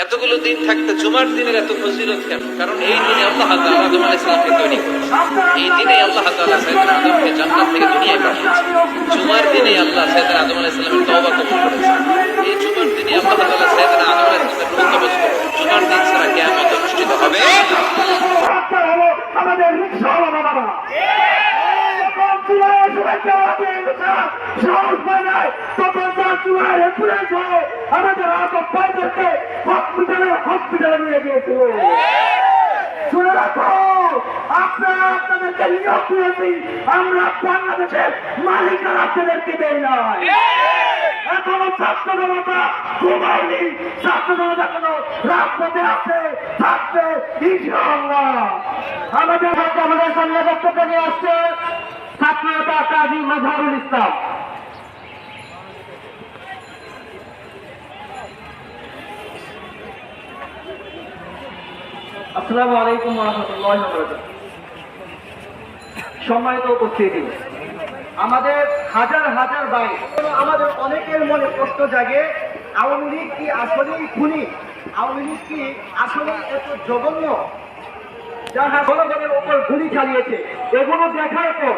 এতগুলো দিন থাকতে জুমার দিনের এত ফজিলত কেন? কারণ এই দিনে আল্লাহ তাআলা আদম আলাইহিস সালামকে তৈরি করেছেন। এই দিনে আল্লাহ তাআলা সাইয়েদনা আদমকে জান্নাত থেকে দুনিয়ায় পাঠিয়েছেন। জুমার দিনে আল্লাহ সাইয়েদনা আদম আলাইহিস সালামের তওবা কবুল করেছেন। এই জুমার দিনে আল্লাহ তাআলা সাইয়েদনা আদম আলাইহিস সালামের রূহ কবজ করেছেন। জুমার দিন ছাড়া কিয়ামত অনুষ্ঠিত হবে আমাদের রিকশা বাবা আমাদের হসপিটালে নিয়ে গিয়েছিল। শুনে রাখো, আপনারা আপনাদেরকে নিয়োগ দিয়েছি, আমরা বাংলাদেশের মালিকার আপনাদেরকে দেই নাই। এখনো ছাত্র জনতা ঘুমায়নি, ছাত্র জনতা কোনো রাজপথে আছে, থাকবে ইনশাআল্লাহ। আমাদের সামনে বক্তব্য নিয়ে আসছে ছাত্রনেতা কাজী মাজহারুল ইসলাম। আসসালামু আলাইকুম ওয়া রাহমাতুল্লাহি ওয়া বারাকাতুহু। সম্মানিত উপস্থিতি, আমাদের হাজার হাজার ভাই, আমাদের অনেকের মনে প্রশ্ন জাগে, আওয়ামী লীগ কি আসলেই খুনি? আওয়ামী লীগ কি আসলে এত জঘন্য যারা জনগণের উপর গুলি চালিয়েছে? এগুলো দেখার পর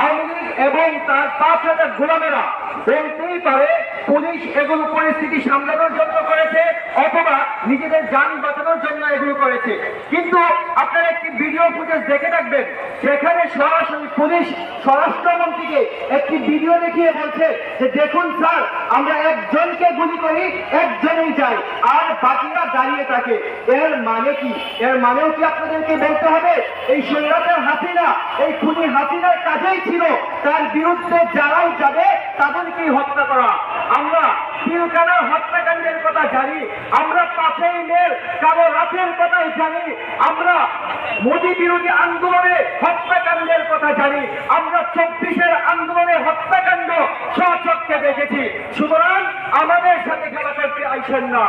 আওয়ামী লীগ এবং তার 5,000 গোলামেরা বলতেই পারে পুলিশ এগুলো পরিস্থিতি সামলানোর জন্য করেছে অথবা নিজেদের যান বাঁচানোর জন্য এগুলো করেছে। কিন্তু আপনারা একটি ভিডিও ফুটেজ দেখে থাকবেন, সেখানে সরাসরি পুলিশ স্বরাষ্ট্রমন্ত্রীকে একটি ভিডিও দেখিয়ে বলছে যে দেখুন স্যার, আমরা একজনকে গুলি করি, একজনই যাই, আর বাকিরা দাঁড়িয়ে থাকে। এর মানে কি? এর মানেও কি আপনাদেরকে বলতে হবে এই স্বৈরাচার হাসিনা, এই খুনি হাসিনার কাজেই ছিল তার বিরুদ্ধে যারাই যাবে তাদেরকেই হত্যা করা? আমরা পিলখানার হত্যাকাণ্ডের কথা জানি, আমরা 5ই মের কালো রাতের কথাই জানি, আমরা মোদী বিরোধী আন্দোলনে হত্যাকাণ্ডের কথা জানি, আমরা 24-এর আন্দোলনে হত্যাকাণ্ড স্বচক্ষে দেখেছি। সুতরাং আমাদের সাথে খেলা করতে আইছেন না।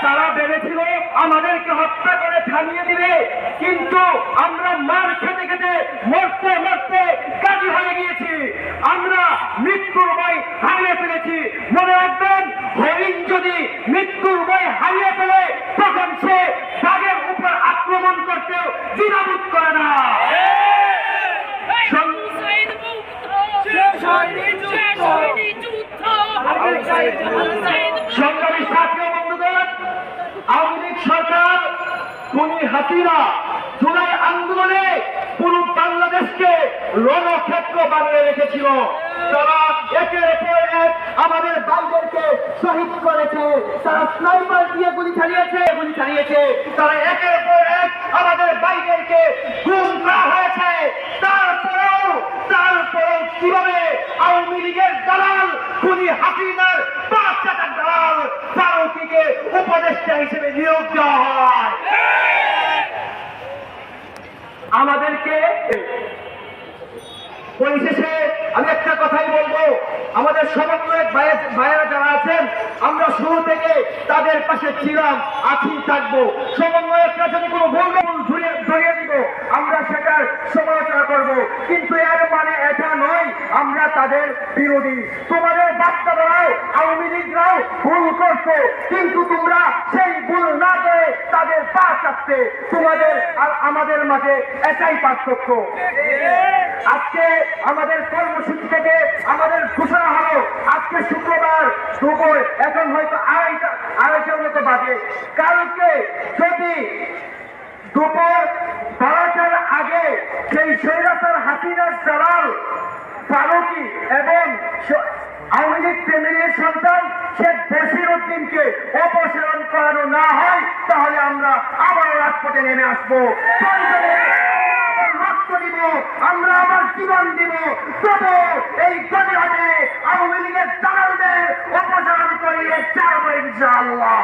তারা ভেবেছিল আমাদেরকে হত্যা করে থামিয়ে দিবে, কিন্তু আমরা মার খেতে খেতে মরতে মরতে কাজী হয়ে গিয়েছি। আমরা মৃত্যুর ভয় হারিয়ে ফেলেছি। মনে রাখবেন, হরিণ যদি মৃত্যুর ভয় হারিয়ে ফেলে তখন সে বাঘের উপর আক্রমণ করতেও দ্বিধাবোধ করে না। সংগ্রামী সাথী বন্ধুগণ, আওয়ামী লীগ সরকার খুনি হাসিনা জুলাই আন্দোলনে পুরো বাংলাদেশকে রণক্ষেত্র বানিয়ে রেখেছিল। তারা একের পর এক আমাদের ভাইদেরকে শহীদ করেছে, তারা স্নাইপার দিয়ে গুলি চালিয়েছে, তারা একের পর এক আমাদের ভাইদেরকে গুম করা হয়েছে। তারপরেও কিভাবে আওয়ামী লীগের দালাল খুনি হাসিনার 5 দালাল ফারুকীকে উপদেষ্টা হিসেবে নিয়োগ দেওয়া হয়? আমাদেরকে পরিশেষে আমি একটা কথাই বলবো, আমাদের সমন্বয়ক ভাইয়েরা যারা আছেন, আমরা শুরু থেকে তাদের পাশে ছিলাম, আছি, থাকবো। সমন্বয়করা যদি কোনো ভুল ধরিয়ে দিব, আমরা সেটার সমালোচনা করব, কিন্তু এর মানে এটা নয় আমরা তাদের বিরোধী। তোমাদের বাচ্চারাও আওয়ামী লীগরাও ভুল করছে, কিন্তু তোমরা সেই ভুল না করে তাদের পা চাপতে, তোমাদের আর আমাদের মাঝে এটাই পার্থক্য। আজকে আমাদের কর্মসূচি থেকে আমাদের ঘোষণা হলো, আজকে শুক্রবার দুপুর, এখন হয়তো আড়াইটার মতো বাজে, কালকে যদি দুপুর 12টার আগে সেই স্বৈরাচার হাসিনার দালাল ফারুকী এবং আওয়ামী লীগ ফ্যামিলির সন্তান শেখ বশিরউদ্দিনকে অপসারণ করানো না হয়, তাহলে আমরা আবার রাজপথে নেমে আসবো, আমরা আবার জীবন দিব, তবু এই গণহাটে আওয়ামী লীগের দালালদের অপসারণ করিয়ে ছাড়বো ইনশাআল্লাহ।